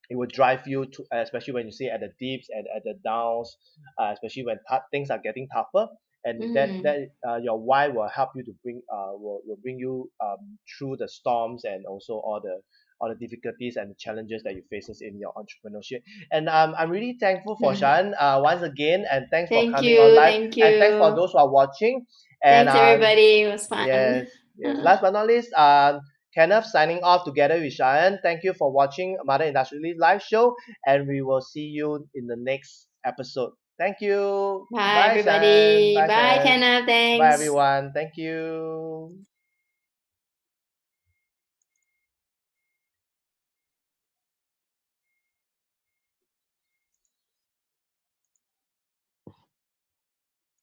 it will drive you to, especially when you see at the dips and at the downs, especially when things are getting tougher, and that mm, your why will help you to will bring you through the storms, and also all the all the difficulties and the challenges that you faces in your entrepreneurship. And I'm really thankful for Shaen once again, and thanks for Thank coming on you. live, Thank and thanks for you. those who are watching. And Thanks, everybody. It was fun. yes, yes. Last but not least, Kenneth signing off together with Shaen. Thank you for watching Mother Industrialist live show, and we will see you in the next episode. Thank you. Bye, Bye, Shaen. everybody. Bye, Bye, Shaen. Kenneth. Bye, Thanks. everyone. Thank you.